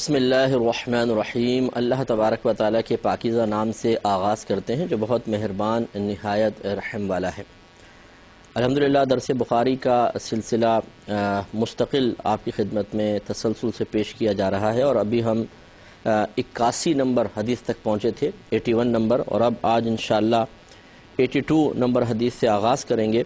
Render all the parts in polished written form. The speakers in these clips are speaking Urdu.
بسم اللہ الرحمن الرحیم۔ اللہ تبارک و تعالیٰ کے پاکیزہ نام سے آغاز کرتے ہیں جو بہت مہربان نہایت رحم والا ہے۔ الحمدللہ درس بخاری کا سلسلہ مستقل آپ کی خدمت میں تسلسل سے پیش کیا جا رہا ہے، اور ابھی ہم 81 نمبر حدیث تک پہنچے تھے، 81 نمبر، اور اب آج انشاءاللہ 82 نمبر حدیث سے آغاز کریں گے۔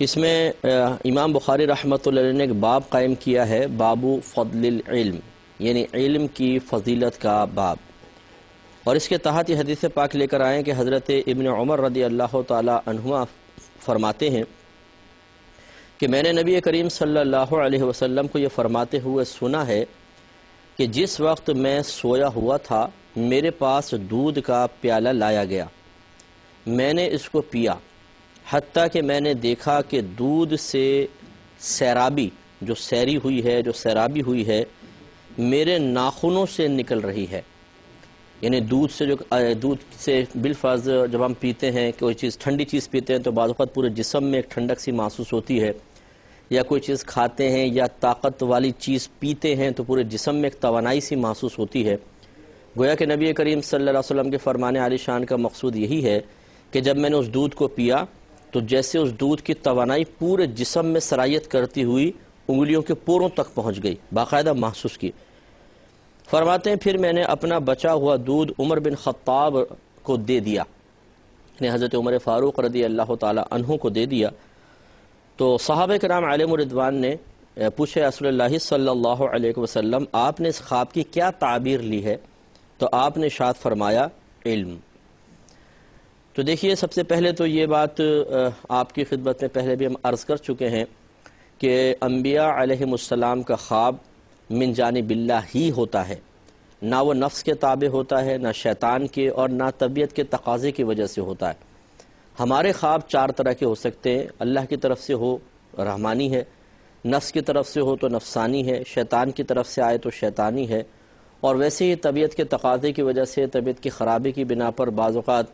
اس میں امام بخاری رحمۃ اللہ علیہ نے ایک باب قائم کیا ہے، باب فضل العلم، یعنی علم کی فضیلت کا باب، اور اس کے تحت یہ حدیث پاک لے کر آئیں کہ حضرت ابن عمر رضی اللہ تعالی عنہما فرماتے ہیں کہ میں نے نبی کریم صلی اللہ علیہ وسلم کو یہ فرماتے ہوئے سنا ہے کہ جس وقت میں سویا ہوا تھا میرے پاس دودھ کا پیالہ لایا گیا، میں نے اس کو پیا، حتیٰ کہ میں نے دیکھا کہ دودھ سے سیرابی جو سیری ہوئی ہے، جو سیرابی ہوئی ہے، میرے ناخنوں سے نکل رہی ہے۔ یعنی دودھ سے بالفرض جب ہم پیتے ہیں، کوئی چیز ٹھنڈی چیز پیتے ہیں تو بعض اوقات پورے جسم میں ایک ٹھنڈک سی محسوس ہوتی ہے، یا کوئی چیز کھاتے ہیں یا طاقت والی چیز پیتے ہیں تو پورے جسم میں ایک توانائی سی محسوس ہوتی ہے۔ گویا کہ نبی کریم صلی اللہ علیہ وسلم کے فرمان عالی شان کا مقصود یہی ہے کہ جب میں نے اس دودھ کو پیا تو جیسے اس دودھ کی توانائی پورے جسم میں سرایت کرتی ہوئی انگلیوں کے پوروں تک پہنچ گئی، باقاعدہ محسوس کی۔ فرماتے ہیں پھر میں نے اپنا بچا ہوا دودھ عمر بن خطاب کو دے دیا، یعنی حضرت عمر فاروق رضی اللہ تعالی عنہ کو دے دیا۔ تو صحابہ کرام علیہم رضوان نے پوچھا رسول اللہ صلی اللہ علیہ وسلم آپ نے اس خواب کی کیا تعبیر لی ہے؟ تو آپ نے ارشاد فرمایا علم۔ تو دیکھیے، سب سے پہلے تو یہ بات آپ کی خدمت میں پہلے بھی ہم عرض کر چکے ہیں کہ انبیاء علیہم السلام کا خواب من جانب اللہ ہی ہوتا ہے، نہ وہ نفس کے تابع ہوتا ہے، نہ شیطان کے، اور نہ طبیعت کے تقاضے کی وجہ سے ہوتا ہے۔ ہمارے خواب چار طرح کے ہو سکتے ہیں، اللہ کی طرف سے ہو رحمانی ہے، نفس کی طرف سے ہو تو نفسانی ہے، شیطان کی طرف سے آئے تو شیطانی ہے، اور ویسے ہی طبیعت کے تقاضے کی وجہ سے، طبیعت کی خرابی کی بنا پر بعض اوقات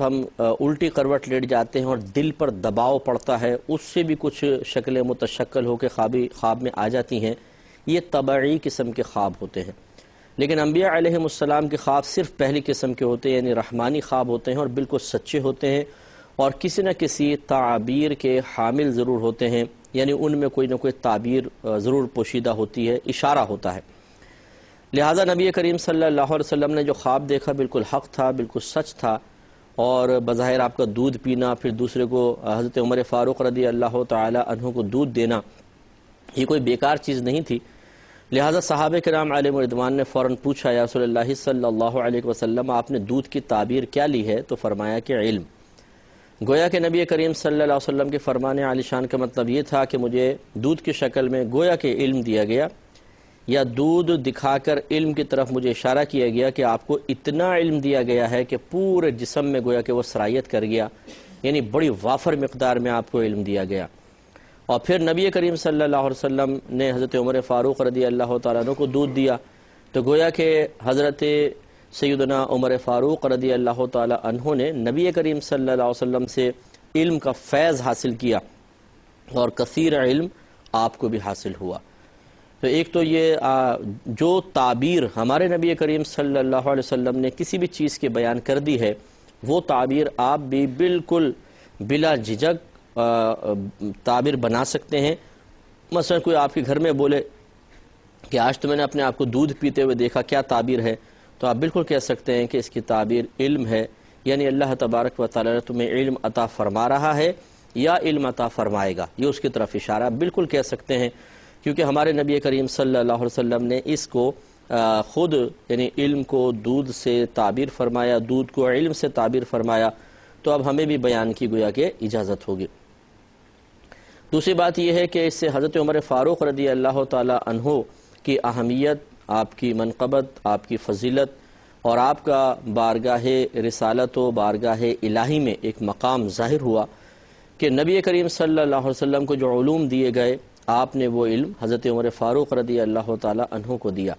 ہم الٹی کروٹ لیٹ جاتے ہیں اور دل پر دباؤ پڑتا ہے، اس سے بھی کچھ شکلیں متشکل ہو کے خواب میں آ جاتی ہیں۔ یہ طبعی قسم کے خواب ہوتے ہیں، لیکن انبیاء علیہم السلام کے خواب صرف پہلی قسم کے ہوتے ہیں، یعنی رحمانی خواب ہوتے ہیں اور بالکل سچے ہوتے ہیں، اور کسی نہ کسی تعبیر کے حامل ضرور ہوتے ہیں، یعنی ان میں کوئی نہ کوئی تعبیر ضرور پوشیدہ ہوتی ہے، اشارہ ہوتا ہے۔ لہٰذا نبی کریم صلی اللہ علیہ وسلم نے جو خواب دیکھا بالکل حق تھا، بالکل سچ تھا، اور بظاہر آپ کا دودھ پینا، پھر دوسرے کو حضرت عمر فاروق رضی اللہ تعالی عنہ کو دودھ دینا، یہ کوئی بیکار چیز نہیں تھی۔ لہٰذا صحابہ کرام علیہم رضوان نے فوراً پوچھا یا رسول اللہ صلی اللہ علیہ وسلم آپ نے دودھ کی تعبیر کیا لی ہے؟ تو فرمایا کہ علم۔ گویا کہ نبی کریم صلی اللہ علیہ وسلم کے فرمان عالی شان کا مطلب یہ تھا کہ مجھے دودھ کی شکل میں گویا کہ علم دیا گیا، یا دودھ دکھا کر علم کی طرف مجھے اشارہ کیا گیا کہ آپ کو اتنا علم دیا گیا ہے کہ پورے جسم میں گویا کہ وہ سرایت کر گیا، یعنی بڑی وافر مقدار میں آپ کو علم دیا گیا۔ اور پھر نبی کریم صلی اللہ علیہ وسلم نے حضرت عمر فاروق رضی اللہ تعالیٰ عنہ کو دودھ دیا، تو گویا کہ حضرت سیدنا عمر فاروق رضی اللہ تعالیٰ عنہ نے نبی کریم صلی اللہ علیہ وسلم سے علم کا فیض حاصل کیا، اور کثیر علم آپ کو بھی حاصل ہوا۔ تو ایک تو یہ جو تعبیر ہمارے نبی کریم صلی اللہ علیہ وسلم نے کسی بھی چیز کے بیان کر دی ہے، وہ تعبیر آپ بھی بالکل بلا جھجک تعبیر بنا سکتے ہیں۔ مثلا کوئی آپ کے گھر میں بولے کہ آج تو میں نے اپنے آپ کو دودھ پیتے ہوئے دیکھا، کیا تعبیر ہے؟ تو آپ بالکل کہہ سکتے ہیں کہ اس کی تعبیر علم ہے، یعنی اللہ تبارک و تعالی نے تمہیں علم عطا فرما رہا ہے یا علم عطا فرمائے گا، یہ اس کی طرف اشارہ بالکل کہہ سکتے ہیں، کیونکہ ہمارے نبی کریم صلی اللہ علیہ وسلم نے اس کو خود، یعنی علم کو دودھ سے تعبیر فرمایا، دودھ کو علم سے تعبیر فرمایا، تو اب ہمیں بھی بیان کی گویا کہ اجازت ہوگی۔ دوسری بات یہ ہے کہ اس سے حضرت عمر فاروق رضی اللہ تعالی عنہ کی اہمیت، آپ کی منقبت، آپ کی فضیلت، اور آپ کا بارگاہ رسالت و بارگاہ الہی میں ایک مقام ظاہر ہوا کہ نبی کریم صلی اللہ علیہ وسلم کو جو علوم دیے گئے، آپ نے وہ علم حضرت عمر فاروق رضی اللہ تعالی عنہ کو دیا۔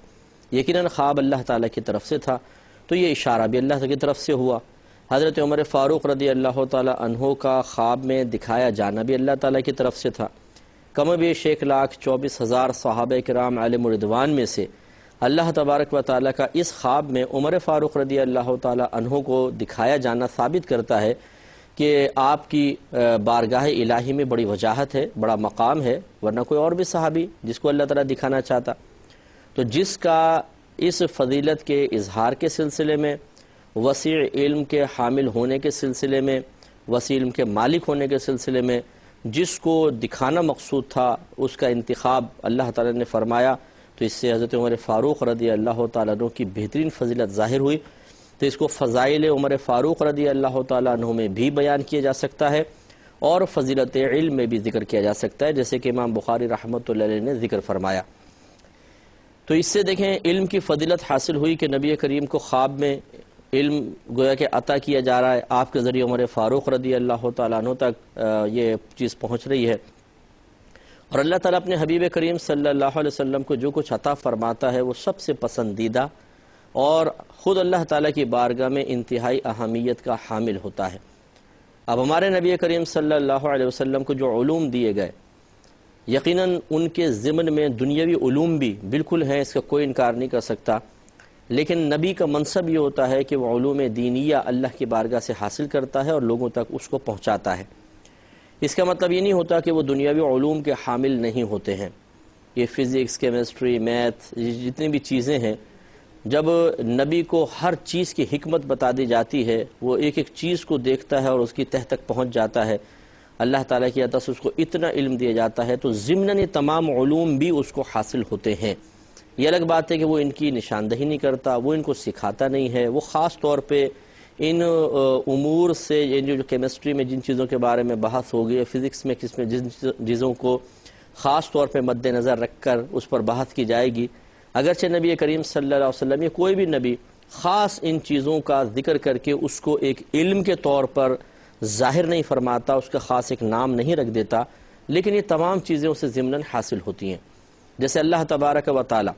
یقیناً خواب اللہ تعالیٰ کی طرف سے تھا، تو یہ اشارہ بھی اللہ کی طرف سے ہوا۔ حضرت عمر فاروق رضی اللہ تعالی عنہ کا خواب میں دکھایا جانا بھی اللہ تعالیٰ کی طرف سے تھا۔ کم بیش 1,24,000 صحابہ کرام علیہم رضوان میں سے اللہ تبارک و تعالیٰ کا اس خواب میں عمر فاروق رضی اللہ تعالیٰ عنہ کو دکھایا جانا ثابت کرتا ہے کہ آپ کی بارگاہ الہی میں بڑی وجاہت ہے، بڑا مقام ہے، ورنہ کوئی اور بھی صحابی جس کو اللہ تعالیٰ دکھانا چاہتا، تو جس کا اس فضیلت کے اظہار کے سلسلے میں، وسیع علم کے حامل ہونے کے سلسلے میں، وسیع علم کے مالک ہونے کے سلسلے میں جس کو دکھانا مقصود تھا، اس کا انتخاب اللہ تعالیٰ نے فرمایا، تو اس سے حضرت عمر فاروق رضی اللہ تعالیٰ عنہ کی بہترین فضیلت ظاہر ہوئی۔ تو اس کو فضائل عمر فاروق رضی اللہ تعالیٰ عنہ میں بھی بیان کیا جا سکتا ہے اور فضیلت علم میں بھی ذکر کیا جا سکتا ہے، جیسے کہ امام بخاری رحمۃ اللہ علیہ نے ذکر فرمایا۔ تو اس سے دیکھیں علم کی فضیلت حاصل ہوئی کہ نبی کریم کو خواب میں علم گویا کہ عطا کیا جا رہا ہے، آپ کے ذریعے عمر فاروق رضی اللہ تعالیٰ عنہ تک یہ چیز پہنچ رہی ہے، اور اللہ تعالیٰ اپنے حبیب کریم صلی اللہ علیہ وسلم کو جو کچھ عطا فرماتا ہے وہ سب سے پسندیدہ اور خود اللہ تعالیٰ کی بارگاہ میں انتہائی اہمیت کا حامل ہوتا ہے۔ اب ہمارے نبی کریم صلی اللہ علیہ وسلم کو جو علوم دیے گئے، یقیناً ان کے ضمن میں دنیاوی علوم بھی بالکل ہیں، اس کا کوئی انکار نہیں کر سکتا، لیکن نبی کا منصب یہ ہوتا ہے کہ وہ علوم دینیہ اللہ کی بارگاہ سے حاصل کرتا ہے اور لوگوں تک اس کو پہنچاتا ہے۔ اس کا مطلب یہ نہیں ہوتا کہ وہ دنیاوی علوم کے حامل نہیں ہوتے ہیں۔ یہ فزکس، کیمسٹری، میتھ، جتنی بھی چیزیں ہیں، جب نبی کو ہر چیز کی حکمت بتا دی جاتی ہے، وہ ایک ایک چیز کو دیکھتا ہے اور اس کی تہ تک پہنچ جاتا ہے، اللہ تعالیٰ کی عطا سے اس کو اتنا علم دیا جاتا ہے، تو ضمناً یہ تمام علوم بھی اس کو حاصل ہوتے ہیں۔ یہ الگ بات ہے کہ وہ ان کی نشاندہی نہیں کرتا، وہ ان کو سکھاتا نہیں ہے، وہ خاص طور پہ ان امور سے، جو کیمسٹری میں جن چیزوں کے بارے میں بحث ہوگی، فزکس میں جن چیزوں کو خاص طور پہ مد نظر رکھ کر اس پر بحث کی جائے گی، اگرچہ نبی کریم صلی اللہ علیہ وسلم یا کوئی بھی نبی خاص ان چیزوں کا ذکر کر کے اس کو ایک علم کے طور پر ظاہر نہیں فرماتا، اس کا خاص ایک نام نہیں رکھ دیتا، لیکن یہ تمام چیزیں اسے ضمناً حاصل ہوتی ہیں۔ جیسے اللہ تبارک و تعالی،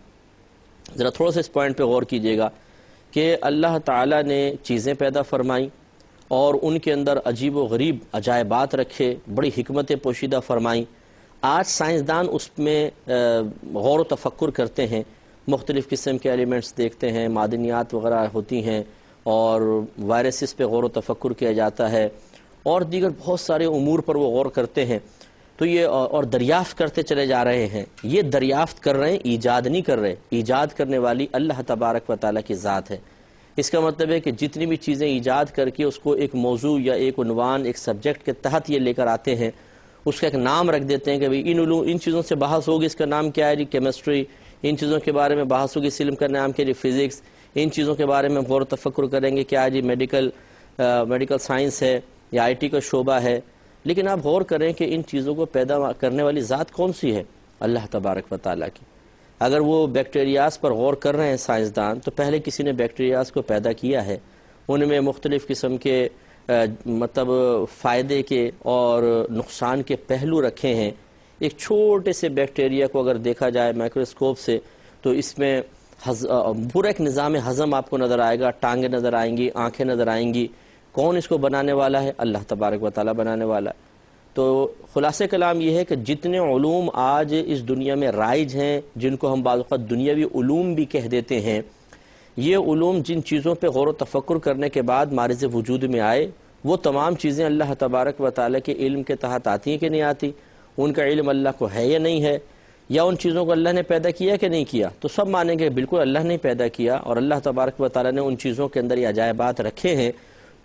ذرا تھوڑا سا اس پوائنٹ پہ غور کیجئے گا کہ اللہ تعالیٰ نے چیزیں پیدا فرمائیں اور ان کے اندر عجیب و غریب عجائبات رکھے، بڑی حکمتیں پوشیدہ فرمائیں۔ آج سائنسدان اس میں غور و تفکر کرتے ہیں، مختلف قسم کے ایلیمنٹس دیکھتے ہیں، معدنیات وغیرہ ہوتی ہیں، اور وائرسز پہ غور و تفکر کیا جاتا ہے، اور دیگر بہت سارے امور پر وہ غور کرتے ہیں، تو یہ اور دریافت کرتے چلے جا رہے ہیں۔ یہ دریافت کر رہے ہیں، ایجاد نہیں کر رہے۔ ایجاد کرنے والی اللہ تبارک و تعالیٰ کی ذات ہے۔ اس کا مطلب ہے کہ جتنی بھی چیزیں ایجاد کر کے اس کو ایک موضوع یا ایک عنوان، ایک سبجیکٹ کے تحت یہ لے کر آتے ہیں، اس کا ایک نام رکھ دیتے ہیں کہ ان چیزوں سے بحث ہوگی، اس کا نام کیا ہے جی کیمسٹری، ان چیزوں کے بارے میں بحث ہوگی، اس علم کا نام کیا جی فزکس، ان چیزوں کے بارے میں غور و تفکر کریں گے، کیا جی میڈیکل سائنس ہے یا آئی ٹی کا شعبہ ہے۔ لیکن آپ غور کریں کہ ان چیزوں کو پیدا کرنے والی ذات کون سی ہے؟ اللہ تبارک و تعالیٰ کی۔ اگر وہ بیکٹیریاز پر غور کر رہے ہیں سائنسدان، تو پہلے کسی نے بیکٹیریاز کو پیدا کیا ہے، ان میں مختلف قسم کے مطلب فائدے کے اور نقصان کے پہلو رکھے ہیں۔ ایک چھوٹے سے بیکٹیریا کو اگر دیکھا جائے مائکروسکوپ سے، تو اس میں پورا ایک نظام ہضم آپ کو نظر آئے گا، ٹانگیں نظر آئیں گی، آنکھیں نظر آئیں گی۔ کون اس کو بنانے والا ہے؟ اللہ تبارک و تعالیٰ بنانے والا ہے۔ تو خلاصہ کلام یہ ہے کہ جتنے علوم آج اس دنیا میں رائج ہیں، جن کو ہم بعض اوقات دنیاوی علوم بھی کہہ دیتے ہیں، یہ علوم جن چیزوں پہ غور و تفکر کرنے کے بعد معرض وجود میں آئے، وہ تمام چیزیں اللہ تبارک و تعالیٰ کے علم کے تحت آتی ہیں کہ نہیں آتی؟ ان کا علم اللہ کو ہے یا نہیں ہے؟ یا ان چیزوں کو اللہ نے پیدا کیا کہ نہیں کیا؟ تو سب مانیں گے بالکل اللہ نے پیدا کیا، اور اللہ تبارک و تعالیٰ نے ان چیزوں کے اندر یہ عجائبات رکھے ہیں۔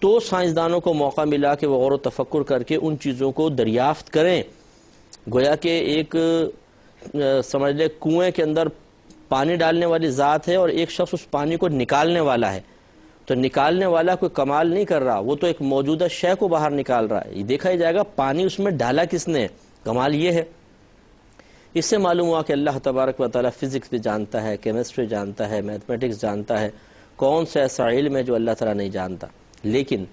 تو سائنسدانوں کو موقع ملا کہ وہ غور و تفکر کر کے ان چیزوں کو دریافت کریں۔ گویا کہ ایک سمجھ لے کنویں کے اندر پانی ڈالنے والی ذات ہے، اور ایک شخص اس پانی کو نکالنے والا ہے، تو نکالنے والا کوئی کمال نہیں کر رہا، وہ تو ایک موجودہ شے کو باہر نکال رہا ہے۔ یہ دیکھا ہی جائے گا پانی اس میں ڈالا کس نے، کمال یہ ہے۔ اس سے معلوم ہوا کہ اللہ تبارک و تعالیٰ فزکس بھی جانتا ہے، کیمسٹری جانتا ہے، میتھمیٹکس جانتا ہے، کون سا ایسا علم ہے جو اللہ تعالیٰ نہیں جانتا۔ لیکن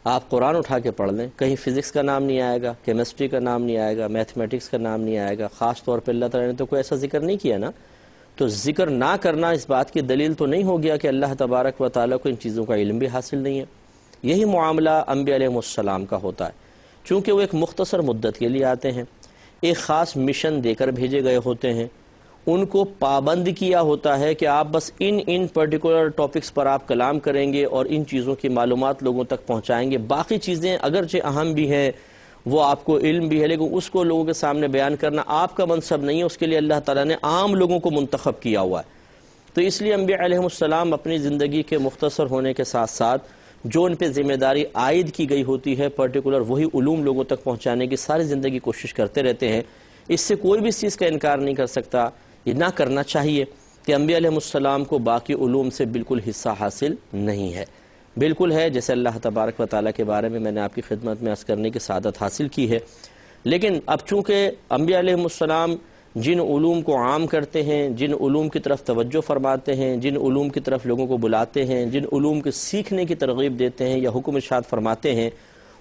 آپ قرآن اٹھا کے پڑھ لیں، کہیں فزکس کا نام نہیں آئے گا، کیمسٹری کا نام نہیں آئے گا، میتھمیٹکس کا نام نہیں آئے گا۔ خاص طور پہ اللہ تعالیٰ نے تو کوئی ایسا ذکر نہیں کیا نا، تو ذکر نہ کرنا اس بات کی دلیل تو نہیں ہو گیا کہ اللہ تبارک و تعالیٰ کو ان چیزوں کا علم بھی حاصل نہیں ہے۔ یہی معاملہ انبیاء علیہ السلام کا ہوتا ہے، چونکہ وہ ایک مختصر مدت کے لیے آتے ہیں، ایک خاص مشن دے کر بھیجے گئے ہوتے ہیں، ان کو پابند کیا ہوتا ہے کہ آپ بس ان پرٹیکولر ٹاپکس پر آپ کلام کریں گے اور ان چیزوں کی معلومات لوگوں تک پہنچائیں گے، باقی چیزیں اگرچہ اہم بھی ہیں، وہ آپ کو علم بھی ہے، لیکن اس کو لوگوں کے سامنے بیان کرنا آپ کا منصب نہیں ہے، اس کے لیے اللہ تعالیٰ نے عام لوگوں کو منتخب کیا ہوا ہے۔ تو اس لیے انبیاء علیہ السلام اپنی زندگی کے مختصر ہونے کے ساتھ ساتھ جو ان پہ ذمہ داری عائد کی گئی ہوتی ہے پرٹیکولر وہی علوم لوگوں تک پہنچانے کی ساری زندگی کوشش کرتے رہتے ہیں۔ اس سے کوئی بھی اس چیز کا انکار نہیں کر سکتا، یہ نہ کرنا چاہیے کہ انبیاء علیہ السلام کو باقی علوم سے بالکل حصہ حاصل نہیں ہے، بالکل ہے، جیسے اللہ تبارک و تعالیٰ کے بارے میں میں نے آپ کی خدمت میں عرض کرنے کی سعادت حاصل کی ہے۔ لیکن اب چونکہ انبیاء علیہ السلام جن علوم کو عام کرتے ہیں، جن علوم کی طرف توجہ فرماتے ہیں، جن علوم کی طرف لوگوں کو بلاتے ہیں، جن علوم کے سیکھنے کی ترغیب دیتے ہیں یا حکم ارشاد فرماتے ہیں،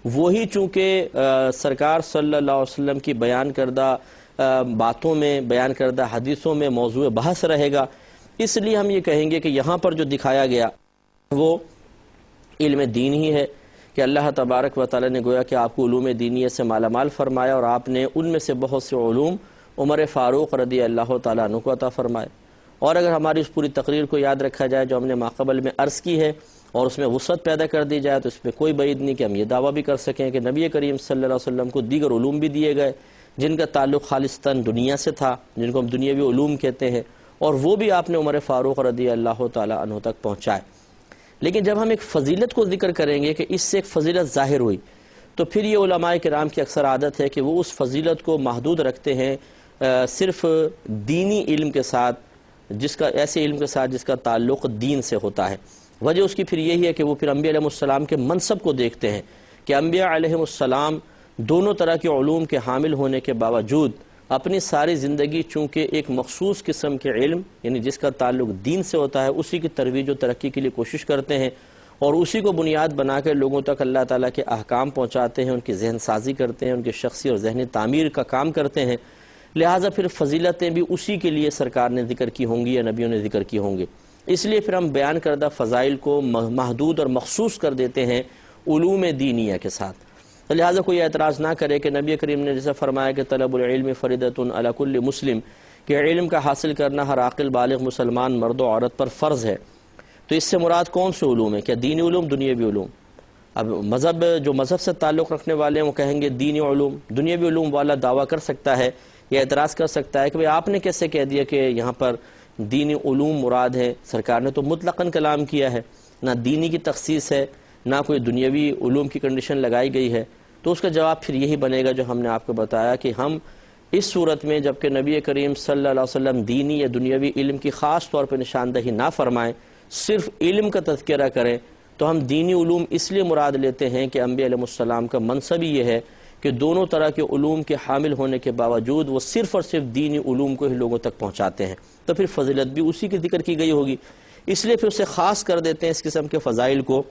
وہی چونکہ سرکار صلی اللہ علیہ وسلم کی بیان کردہ باتوں میں، بیان کردہ حدیثوں میں موضوع بحث رہے گا، اس لیے ہم یہ کہیں گے کہ یہاں پر جو دکھایا گیا وہ علم دین ہی ہے، کہ اللہ تبارک و تعالیٰ نے گویا کہ آپ کو علوم دینیہ سے مالا مال فرمایا، اور آپ نے ان میں سے بہت سے علوم عمر فاروق رضی اللہ تعالیٰ عنہ کو عطا فرمائے۔ اور اگر ہماری اس پوری تقریر کو یاد رکھا جائے جو ہم نے ماقبل میں عرض کی ہے، اور اس میں وسعت پیدا کر دی جائے، تو اس میں کوئی بعید نہیں کہ ہم یہ دعویٰ بھی کر سکیں کہ نبی کریم صلی اللہ علیہ وسلم کو دیگر علوم بھی دیے گئے جن کا تعلق خالصتاً دنیا سے تھا، جن کو ہم دنیاوی علوم کہتے ہیں، اور وہ بھی آپ نے عمر فاروق رضی اللہ تعالیٰ عنہ تک پہنچائے۔ لیکن جب ہم ایک فضیلت کو ذکر کریں گے کہ اس سے ایک فضیلت ظاہر ہوئی، تو پھر یہ علماء کرام کی اکثر عادت ہے کہ وہ اس فضیلت کو محدود رکھتے ہیں صرف دینی علم کے ساتھ، ایسے علم کے ساتھ جس کا تعلق دین سے ہوتا ہے۔ وجہ اس کی پھر یہی ہے کہ وہ پھر انبیاء علیہ السلام کے منصب کو دیکھتے ہیں کہ انبیاء علیہ السلام دونوں طرح کے علوم کے حامل ہونے کے باوجود اپنی ساری زندگی چونکہ ایک مخصوص قسم کے علم یعنی جس کا تعلق دین سے ہوتا ہے اسی کی ترویج و ترقی کے لیے کوشش کرتے ہیں، اور اسی کو بنیاد بنا کر لوگوں تک اللہ تعالیٰ کے احکام پہنچاتے ہیں، ان کی ذہن سازی کرتے ہیں، ان کی شخصی اور ذہنی تعمیر کا کام کرتے ہیں۔ لہٰذا پھر فضیلتیں بھی اسی کے لیے سرکار نے ذکر کی ہوں گی یا نبیوں نے ذکر کی ہوں گی، اس لیے پھر ہم بیان کردہ فضائل کو محدود اور مخصوص کر دیتے ہیں علوم دینیہ کے ساتھ۔ لہٰذا کوئی اعتراض نہ کرے کہ نبی کریم نے جیسے فرمایا کہ طلب العلم فریضۃ علی کل مسلم، کہ علم کا حاصل کرنا ہر عاقل بالغ مسلمان مرد و عورت پر فرض ہے، تو اس سے مراد کون سے علوم ہیں؟ کیا دینی علوم، دنیاوی علوم؟ اب جو مذہب سے تعلق رکھنے والے ہیں وہ کہیں گے دینی علوم، دنیاوی علوم والا دعویٰ کر سکتا ہے یا اعتراض کر سکتا ہے کہ بھئی آپ نے کیسے کہہ دیا کہ یہاں پر دینی علوم مراد ہے؟ سرکار نے تو مطلقاً کلام کیا ہے، نہ دینی کی تخصیص ہے نہ کوئی دنیاوی علوم کی کنڈیشن لگائی گئی ہے۔ تو اس کا جواب پھر یہی بنے گا جو ہم نے آپ کو بتایا کہ ہم اس صورت میں جبکہ نبی کریم صلی اللہ علیہ وسلم دینی یا دنیاوی علم کی خاص طور پر نشاندہی نہ فرمائیں، صرف علم کا تذکرہ کریں، تو ہم دینی علوم اس لیے مراد لیتے ہیں کہ انبیاء علیہ السلام کا منصب ہی یہ ہے کہ دونوں طرح کے علوم کے حامل ہونے کے باوجود وہ صرف اور صرف دینی علوم کو ہی لوگوں تک پہنچاتے ہیں، تو پھر فضیلت بھی اسی کی ذکر کی گئی ہوگی، اس لیے پھر اسے خاص کر دیتے ہیں اس قسم کے فضائل کو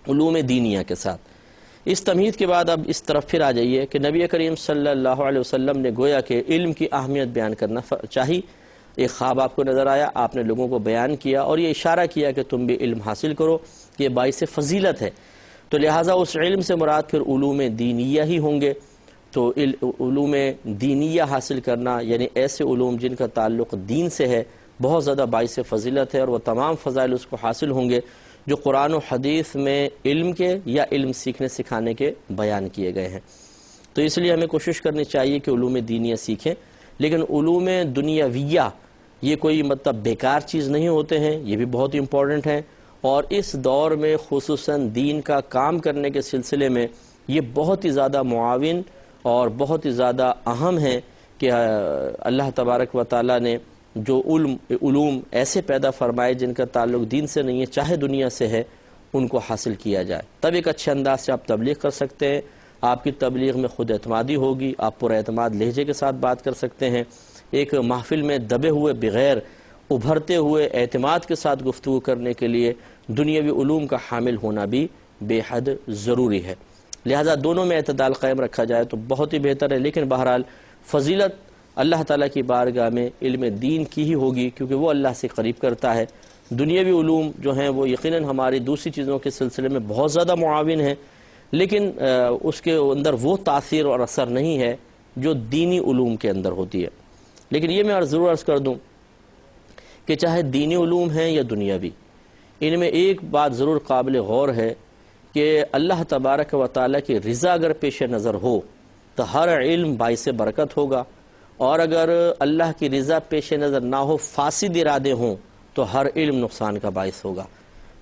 علوم دینیہ کے ساتھ۔ اس تمہید کے بعد اب اس طرف پھر آ جائیے کہ نبی کریم صلی اللہ علیہ وسلم نے گویا کہ علم کی اہمیت بیان کرنا چاہی، ایک خواب آپ کو نظر آیا، آپ نے لوگوں کو بیان کیا اور یہ اشارہ کیا کہ تم بھی علم حاصل کرو، یہ باعث فضیلت ہے، تو لہٰذا اس علم سے مراد پھر علوم دینیہ ہی ہوں گے۔ تو علوم دینیہ حاصل کرنا یعنی ایسے علوم جن کا تعلق دین سے ہے بہت زیادہ باعث فضیلت ہے، اور وہ تمام فضائل اس کو حاصل ہوں گے جو قرآن و حدیث میں علم کے یا علم سیکھنے سکھانے کے بیان کیے گئے ہیں۔ تو اس لیے ہمیں کوشش کرنی چاہیے کہ علوم دینیہ سیکھیں، لیکن علوم دنیاویہ یہ کوئی مطلب بیکار چیز نہیں ہوتے ہیں، یہ بھی بہت امپورٹنٹ ہیں، اور اس دور میں خصوصاً دین کا کام کرنے کے سلسلے میں یہ بہت ہی زیادہ معاون اور بہت ہی زیادہ اہم ہیں کہ اللہ تبارک و تعالیٰ نے جو علوم ایسے پیدا فرمائے جن کا تعلق دین سے نہیں ہے چاہے دنیا سے ہے، ان کو حاصل کیا جائے، تب ایک اچھے انداز سے آپ تبلیغ کر سکتے ہیں، آپ کی تبلیغ میں خود اعتمادی ہوگی، آپ پر اعتماد لہجے کے ساتھ بات کر سکتے ہیں، ایک محفل میں دبے ہوئے بغیر ابھرتے ہوئے اعتماد کے ساتھ گفتگو کرنے کے لیے دنیاوی علوم کا حامل ہونا بھی بے حد ضروری ہے، لہذا دونوں میں اعتدال قائم رکھا جائے تو بہت ہی بہتر ہے۔ لیکن بہرحال فضیلت اللہ تعالیٰ کی بارگاہ میں علم دین کی ہی ہوگی کیونکہ وہ اللہ سے قریب کرتا ہے، دنیاوی علوم جو ہیں وہ یقیناً ہماری دوسری چیزوں کے سلسلے میں بہت زیادہ معاون ہیں، لیکن اس کے اندر وہ تاثیر اور اثر نہیں ہے جو دینی علوم کے اندر ہوتی ہے۔ لیکن یہ میں ضرور عرض کر دوں کہ چاہے دینی علوم ہیں یا دنیاوی، ان میں ایک بات ضرور قابل غور ہے کہ اللہ تبارک و تعالیٰ کی رضا اگر پیش نظر ہو تو ہر علم باعث برکت ہوگا، اور اگر اللہ کی رضا پیش نظر نہ ہو، فاسد ارادے ہوں، تو ہر علم نقصان کا باعث ہوگا۔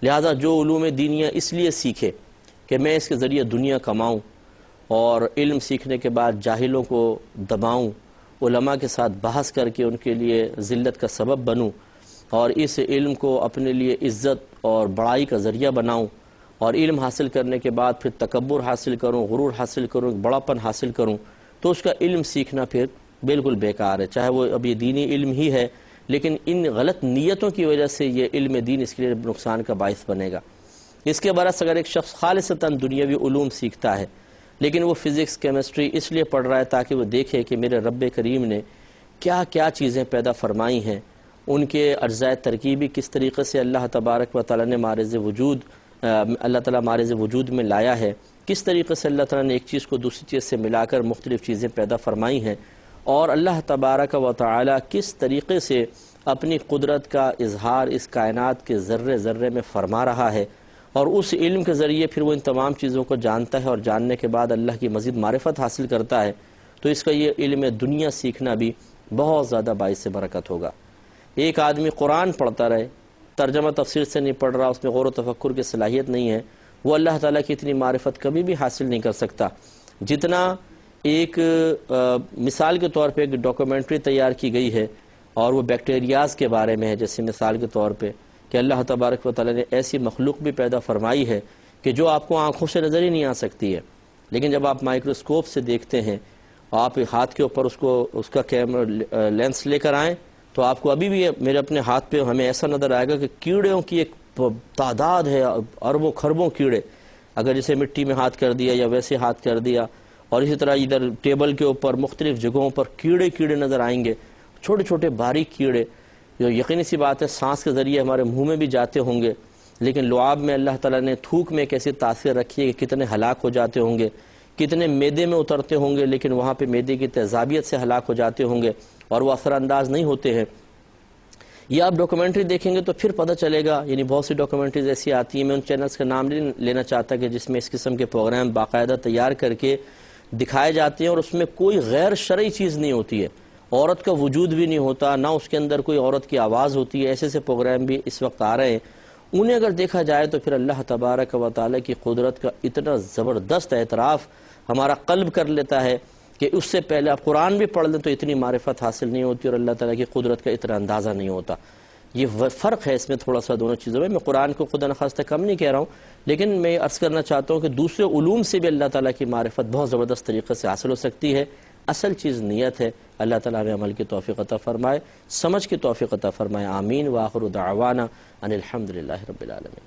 لہذا جو علوم دینیہ اس لیے سیکھے کہ میں اس کے ذریعے دنیا کماؤں، اور علم سیکھنے کے بعد جاہلوں کو دباؤں، علماء کے ساتھ بحث کر کے ان کے لیے ذلت کا سبب بنوں، اور اس علم کو اپنے لیے عزت اور بڑائی کا ذریعہ بناؤں، اور علم حاصل کرنے کے بعد پھر تکبر حاصل کروں، غرور حاصل کروں، بڑاپن حاصل کروں، تو اس کا علم سیکھنا پھر بالکل بیکار ہے، چاہے وہ اب یہ دینی علم ہی ہے، لیکن ان غلط نیتوں کی وجہ سے یہ علم دین اس کے لیے نقصان کا باعث بنے گا۔ اس کے برعکس اگر ایک شخص خالصتاً دنیاوی علوم سیکھتا ہے، لیکن وہ فزکس، کیمسٹری اس لیے پڑھ رہا ہے تاکہ وہ دیکھے کہ میرے رب کریم نے کیا کیا چیزیں پیدا فرمائی ہیں، ان کے اجزاء ترکیبی کس طریقے سے اللہ تبارک و تعالیٰ نے اللہ تعالیٰ مارز وجود میں لایا ہے، کس طریقے سے اللہ تعالیٰ نے ایک چیز کو دوسری چیز سے ملا کر مختلف چیزیں پیدا فرمائی ہیں، اور اللہ تبارک و تعالیٰ کس طریقے سے اپنی قدرت کا اظہار اس کائنات کے ذرے ذرے میں فرما رہا ہے، اور اس علم کے ذریعے پھر وہ ان تمام چیزوں کو جانتا ہے، اور جاننے کے بعد اللہ کی مزید معرفت حاصل کرتا ہے، تو اس کا یہ علم دنیا سیکھنا بھی بہت زیادہ باعث برکت ہوگا۔ ایک آدمی قرآن پڑھتا رہے، ترجمہ تفسیر سے نہیں پڑھ رہا، اس میں غور و تفکر کی صلاحیت نہیں ہے، وہ اللہ تعالیٰ کی اتنی معرفت کبھی بھی حاصل نہیں کر سکتا جتنا ایک مثال کے طور پہ ایک ڈاکومنٹری تیار کی گئی ہے، اور وہ بیکٹیریاز کے بارے میں ہے، جیسے مثال کے طور پہ کہ اللہ تبارک و تعالیٰ نے ایسی مخلوق بھی پیدا فرمائی ہے کہ جو آپ کو آنکھوں سے نظر ہی نہیں آ سکتی ہے، لیکن جب آپ مائکروسکوپ سے دیکھتے ہیں، آپ ہاتھ کے اوپر اس کا کیمرہ لینس لے کر آئیں، تو آپ کو ابھی بھی میرے اپنے ہاتھ پہ ہمیں ایسا نظر آئے گا کہ کیڑوں کی ایک تعداد ہے، اربوں خربوں کیڑے، اگر جسے مٹی میں ہاتھ کر دیا یا ویسے ہاتھ کر دیا، اور اسی طرح ادھر ٹیبل کے اوپر مختلف جگہوں پر کیڑے نظر آئیں گے، چھوٹے چھوٹے باریک کیڑے، جو یقینی سی بات ہے سانس کے ذریعے ہمارے منہ میں بھی جاتے ہوں گے، لیکن لعاب میں اللہ تعالیٰ نے تھوک میں ایک ایسی تاثیر رکھی ہے کہ کتنے ہلاک ہو جاتے ہوں گے، کتنے میدے میں اترتے ہوں گے، لیکن وہاں پہ میدے کی تیزابیت سے ہلاک ہو جاتے ہوں گے، اور وہ اثر انداز نہیں ہوتے ہیں۔ یہ آپ ڈاکومنٹری دیکھیں گے تو پھر پتہ چلے گا، یعنی بہت سی ڈاکومنٹریز ایسی آتی ہیں، میں ان چینلز کا نام نہیں لینا چاہتا کہ جس میں اس قسم کے پروگرام باقاعدہ تیار کر کے دکھائے جاتے ہیں، اور اس میں کوئی غیر شرعی چیز نہیں ہوتی ہے، عورت کا وجود بھی نہیں ہوتا، نہ اس کے اندر کوئی عورت کی آواز ہوتی ہے، ایسے پروگرام بھی اس وقت آ رہے ہیں۔ انہیں اگر دیکھا جائے تو پھر اللہ تبارک و تعالیٰ کی قدرت کا اتنا زبردست اعتراف ہمارا قلب کر لیتا ہے کہ اس سے پہلے آپ قرآن بھی پڑھ لیں تو اتنی معرفت حاصل نہیں ہوتی، اور اللہ تعالیٰ کی قدرت کا اتنا اندازہ نہیں ہوتا۔ یہ فرق ہے اس میں تھوڑا سا دونوں چیزوں میں قرآن کو خدا نخواستہ کم نہیں کہہ رہا ہوں، لیکن میں عرض کرنا چاہتا ہوں کہ دوسرے علوم سے بھی اللہ تعالیٰ کی معرفت بہت زبردست طریقے سے حاصل ہو سکتی ہے۔ اصل چیز نیت ہے۔ اللہ تعالیٰ ہمیں عمل کی توفیق عطا فرمائے، سمجھ کی توفیق عطا فرمائے، آمین۔ وآخر دعوانا ان الحمدللہ رب العالمین۔